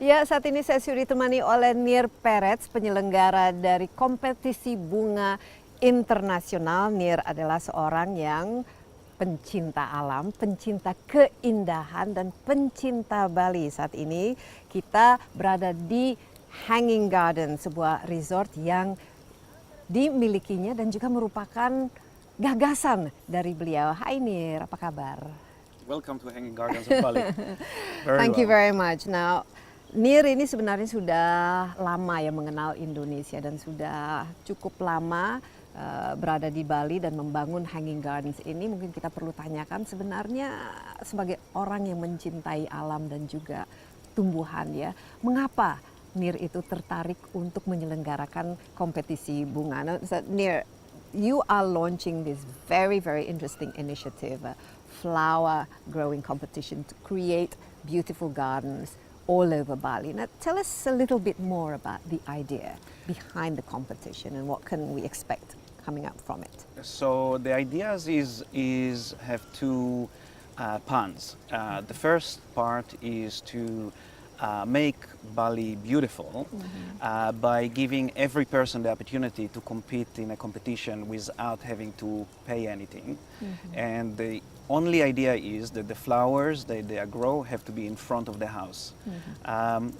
Ya, saat ini saya sudah ditemani oleh Nir Perez, penyelenggara dari kompetisi bunga internasional. Nir adalah seorang yang pencinta alam, pencinta keindahan, dan pencinta Bali. Saat ini kita berada di Hanging Garden, sebuah resort yang dimilikinya dan juga merupakan gagasan dari beliau. Hai Nir, apa kabar? Welcome to Hanging Gardens of Bali. Thank you very much. Now, Nir ini sebenarnya sudah lama ya mengenal Indonesia dan sudah cukup lama berada di Bali dan membangun Hanging Gardens ini. Mungkin kita perlu tanyakan sebenarnya sebagai orang yang mencintai alam dan juga tumbuhan ya, mengapa Nir itu tertarik untuk menyelenggarakan kompetisi bunga? Now, so, Nir, you are launching this very interesting initiative, flower growing competition to create beautiful gardens all over Bali. Now tell us a little bit more about the idea behind the competition and what can we expect coming up from it. So the ideas is have two parts. The first part is to make Bali beautiful by giving every person the opportunity to compete in a competition without having to pay anything. And the only idea is that the flowers that they grow have to be in front of the house.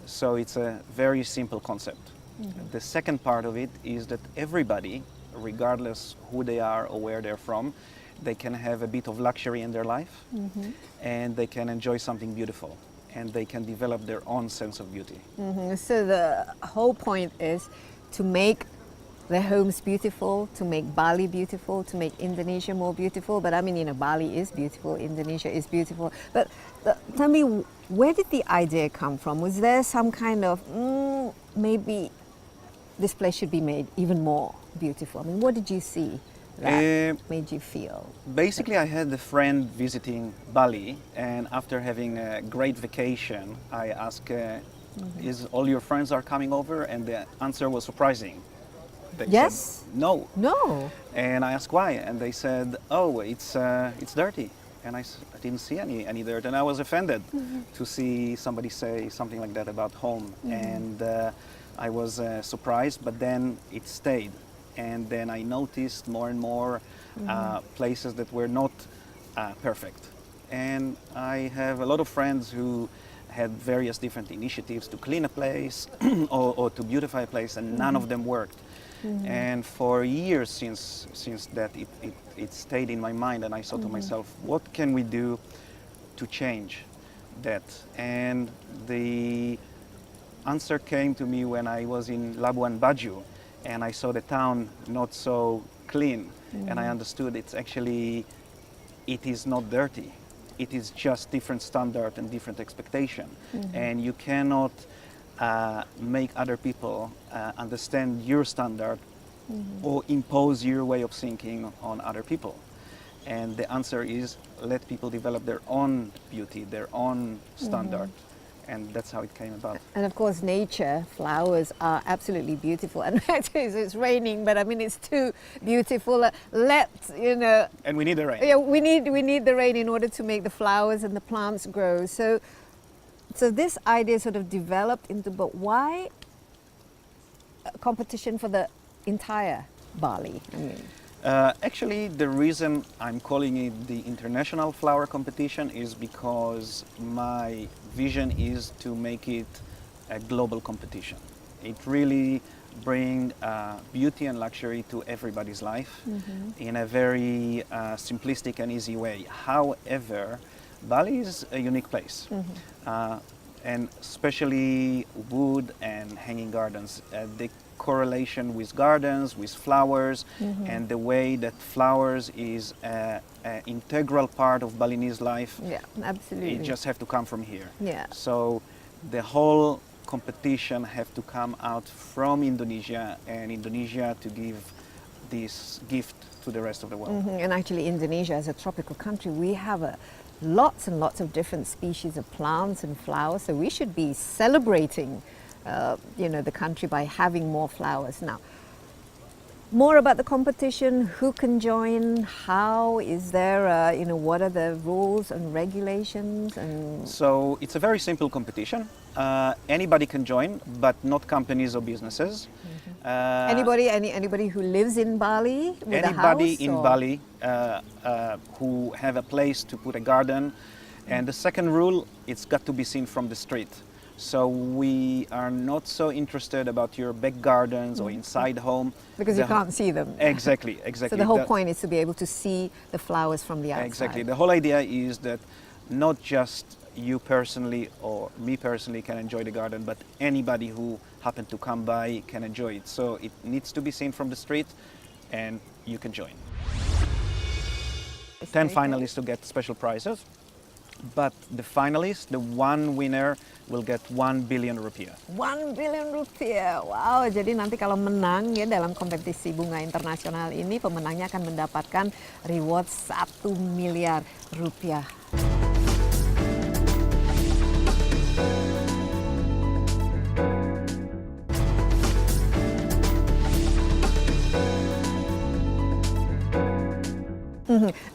So it's a very simple concept. The second part of it is that everybody, regardless who they are or where they're from, they can have a bit of luxury in their life and they can enjoy something beautiful and they can develop their own sense of beauty. So the whole point is to make their homes beautiful, to make Bali beautiful, to make Indonesia more beautiful. But I mean, you know, Bali is beautiful, Indonesia is beautiful. But tell me, where did the idea come from? Was there some kind of, maybe this place should be made even more beautiful? I mean, what did you see that made you feel? Basically, I had a friend visiting Bali, and after having a great vacation, I asked, is all your friends are coming over? And the answer was surprising. They Yes? said, no. No. And I asked why, and they said, oh, it's dirty. And I didn't see any dirt, and I was offended to see somebody say something like that about home. And I was surprised, but then it stayed. And then I noticed more and more places that were not perfect. And I have a lot of friends who had various different initiatives to clean a place or to beautify a place, and none of them worked. And for years since that, it stayed in my mind, and I thought to myself, what can we do to change that? And the answer came to me when I was in Labuan Bajo, and I saw the town not so clean, and I understood it is not dirty. It is just different standard and different expectation, and you cannot make other people understand your standard or impose your way of thinking on other people. And the answer is let people develop their own beauty, their own standard. And that's how it came about. And of course, nature, flowers are absolutely beautiful. And it's raining, but I mean, it's too beautiful. And we need the rain. Yeah, we need the rain in order to make the flowers and the plants grow. So this idea sort of developed into, but why a competition for the entire Bali? I mean, actually, the reason I'm calling it the International Flower Competition is because my vision is to make it a global competition. It really brings beauty and luxury to everybody's life in a very simplistic and easy way. However, Bali is a unique place. And especially wood and hanging gardens. The correlation with gardens, with flowers, and the way that flowers is an integral part of Balinese life. yeah, absolutely. It just have to come from here. Yeah. So the whole competition have to come out from Indonesia, and Indonesia to give this gift to the rest of the world. And actually, Indonesia, as a tropical country, we have lots and lots of different species of plants and flowers. So we should be celebrating, the country by having more flowers. Now, more about the competition, who can join, how, is there, what are the rules and regulations? And So it's a very simple competition. Anybody can join, but not companies or businesses. anybody who lives in Bali with a Anybody house? in or? Bali who have a place to put a garden. And the second rule, it's got to be seen from the street. So we are not so interested about your back gardens or inside home. Because you can't see them. Exactly. So the whole point is to be able to see the flowers from the outside. Exactly. The whole idea is that not just you personally or me personally can enjoy the garden, but anybody who happen to come by can enjoy it. So it needs to be seen from the street, and you can join. 10 finalists to get special prizes, but the finalists, the one winner, will get 1 billion rupiah. 1 billion rupiah. Wow, jadi nanti kalau menang ya dalam kompetisi bunga internasional ini, pemenangnya akan mendapatkan reward 1 miliar rupiah.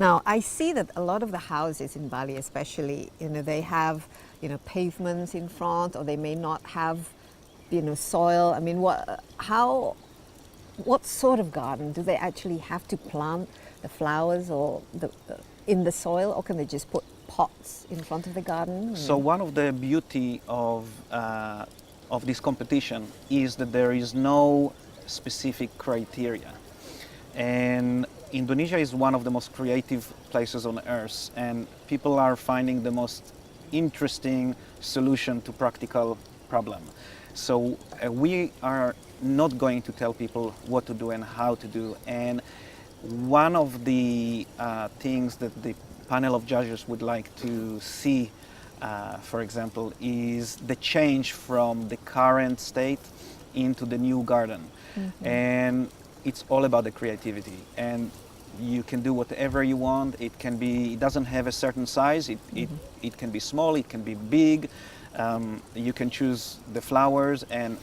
Now, I see that a lot of the houses in Bali, especially, they have, pavements in front, or they may not have, soil. I mean, what sort of garden do they actually have to plant the flowers or in the soil, or can they just put pots in front of the garden? So one of the beauty of this competition is that there is no specific criteria, and Indonesia is one of the most creative places on earth, and people are finding the most interesting solution to practical problem. So we are not going to tell people what to do and how to do. And one of the things that the panel of judges would like to see, for example, is the change from the current state into the new garden. Mm-hmm. And it's all about the creativity, and you can do whatever you want. It doesn't have a certain size. It can be small, it can be big. You can choose the flowers and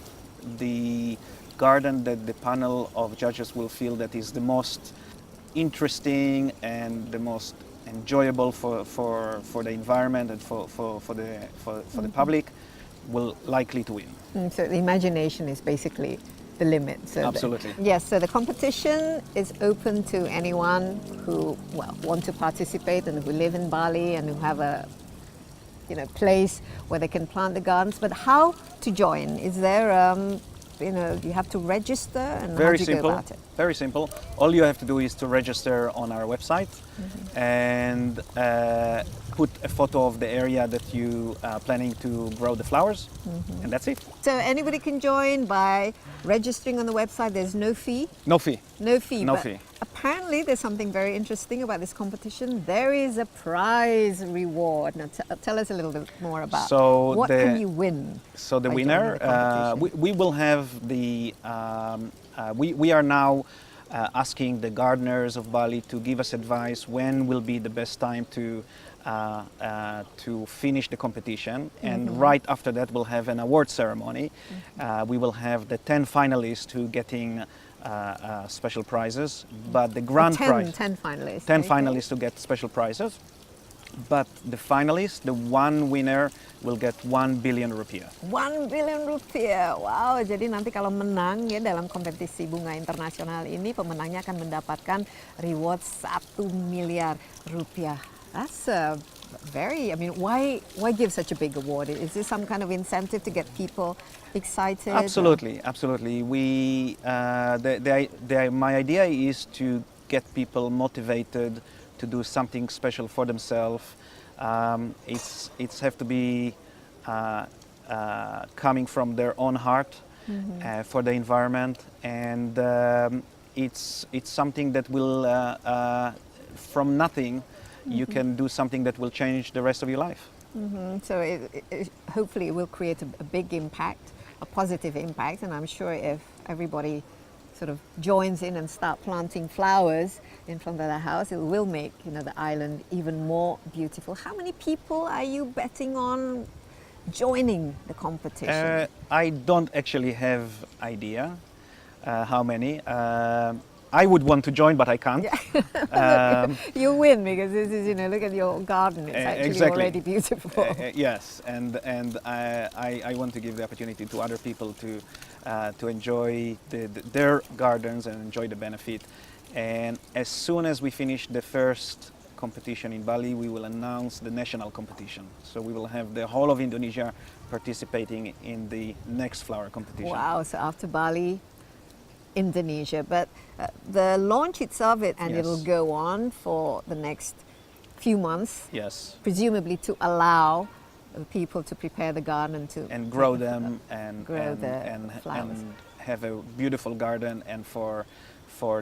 the garden that the panel of judges will feel that is the most interesting and the most enjoyable for the environment and for the public will likely to win. So the imagination is basically the limit. So absolutely. Yes, so the competition is open to anyone who want to participate and who live in Bali and who have a place where they can plant the gardens. But how to join? Is there you have to register, and very how do you simple. go about it? Very simple. All you have to do is to register on our website, mm-hmm. and put a photo of the area that you are planning to grow the flowers, mm-hmm. and that's it. So anybody can join by registering on the website. There's no fee? No fee. No fee. No but fee. Apparently there's something very interesting about this competition. There is a prize reward. Now tell us a little bit more about what can you win. So the winner, we will have the, we are now asking the gardeners of Bali to give us advice when will be the best time to finish the competition, and mm-hmm. right after that we'll have an award ceremony. Mm-hmm. We will have the 10 finalists who getting special prizes, but the grand prize 10 finalists. 10 finalists to get special prizes, but the finalists, the one winner, will get 1 billion rupiah. 1 billion rupiah. Wow, jadi nanti kalau menang ya dalam kompetisi bunga internasional ini, pemenangnya akan mendapatkan reward 1 miliar rupiah. That's very, why give such a big award? Is this some kind of incentive to get people excited? Absolutely, absolutely. My idea is to get people motivated to do something special for themselves. It's have to be coming from their own heart, mm-hmm. For the environment, and it's something that will from nothing. You can do something that will change the rest of your life. Mm-hmm. So hopefully it will create a big impact, a positive impact, and I'm sure if everybody sort of joins in and start planting flowers in front of the house, it will make the island even more beautiful. How many people are you betting on joining the competition? I don't actually have idea. how many. I would want to join, but I can't. You win because this is, look at your garden. It's actually Exactly. already beautiful. Yes, and I want to give the opportunity to other people to enjoy their gardens and enjoy the benefit. And as soon as we finish the first competition in Bali, we will announce the national competition. So we will have the whole of Indonesia participating in the next flower competition. Wow, so after Bali, Indonesia. But the launch itself, and Yes. it'll go on for the next few months, Yes. presumably to allow people to prepare the garden to And grow them and grow and, the and, flowers. and have a beautiful garden, and for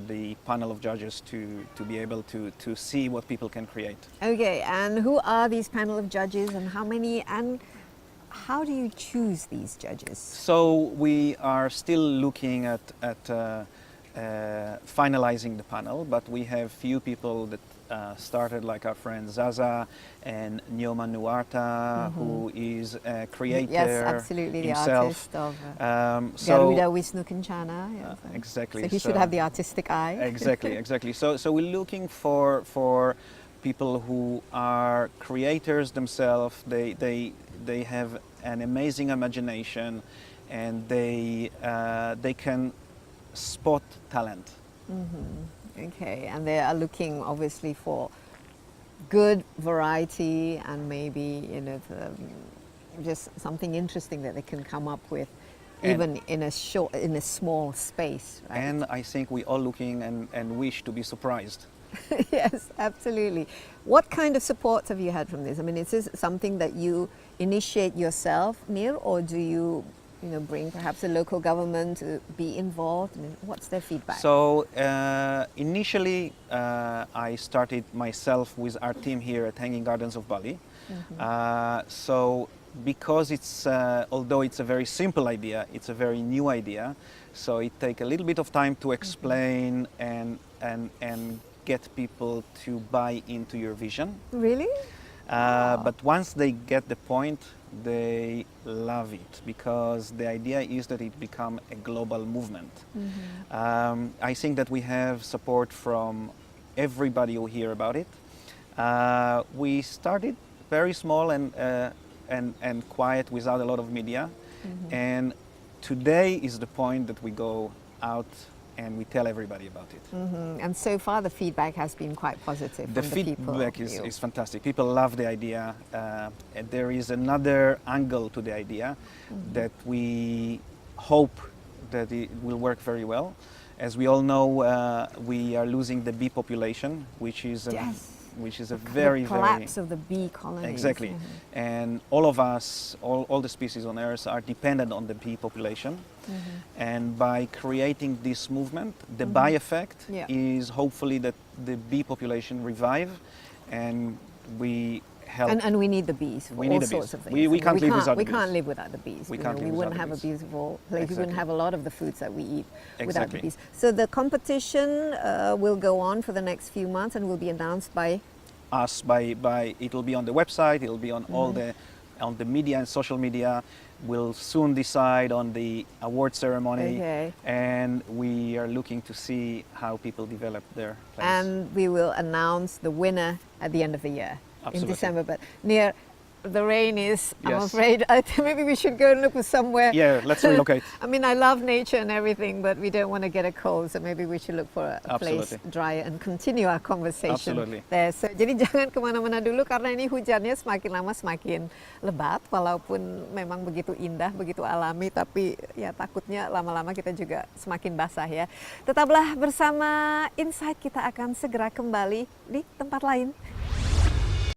the panel of judges to be able to see what people can create. Okay, and who are these panel of judges, and how many, and how do you choose these judges? So we are still looking at finalizing the panel, but we have few people that started, like our friend Zaza and Nyoma Nuarta, who is a creator Yes, absolutely, the himself. artist of So Garuda Wisnu Kencana. Yes. exactly. So he should have the artistic eye. Exactly. So we're looking for people who are creators themselves. They have an amazing imagination, and they can spot talent. Okay, and they are looking obviously for good variety and maybe just something interesting that they can come up with, even in a small space, right? And I think we all looking and wish to be surprised. Yes, absolutely. What kind of support have you had from this? I mean, is this something that you initiate yourself, Nir, or do you bring perhaps a local government to be involved? I mean, what's their feedback? So initially, I started myself with our team here at Hanging Gardens of Bali. So because it's, although it's a very simple idea, it's a very new idea. So it takes a little bit of time to explain and get people to buy into your vision. Really? But once they get the point, they love it, because the idea is that it become a global movement. I think that we have support from everybody who hear about it. We started very small and quiet, without a lot of media. And today is the point that we go out and we tell everybody about it. And so far the feedback has been quite positive The from the people. feedback is fantastic. People love the idea. And there is another angle to the idea that we hope that it will work very well. As we all know, we are losing the bee population, which is a very, the collapse of the bee colonies. Exactly. And all of us, all the species on Earth are dependent on the bee population. And by creating this movement, the buy effect is hopefully that the bee population revive, and we help. And we need the bees for all sorts of things. We can't live without the We bees. can't live without the bees. We can't live we without wouldn't the have a bees. beautiful place. We Exactly. wouldn't have a lot of the foods that we eat without the Exactly. bees. So the competition will go on for the next few months and will be announced by Us by it will be on the website, it will be on all the media and social media. We'll soon decide on the award ceremony. Okay. And we are looking to see how people develop their place. and we will announce the winner at the end of the year in Absolutely. December. But near the rain is, I'm Yes. afraid, I think maybe we should go and look for somewhere. Yeah, let's relocate. I mean, I love nature and everything, but we don't want to get a cold, so maybe we should look for a place Absolutely. drier and continue our conversation Absolutely. there. So, jadi jangan kemana-mana dulu, karena ini hujannya semakin lama semakin lebat, walaupun memang begitu indah, begitu alami, tapi ya takutnya lama-lama kita juga semakin basah ya. Tetaplah bersama Insight, kita akan segera kembali di tempat lain.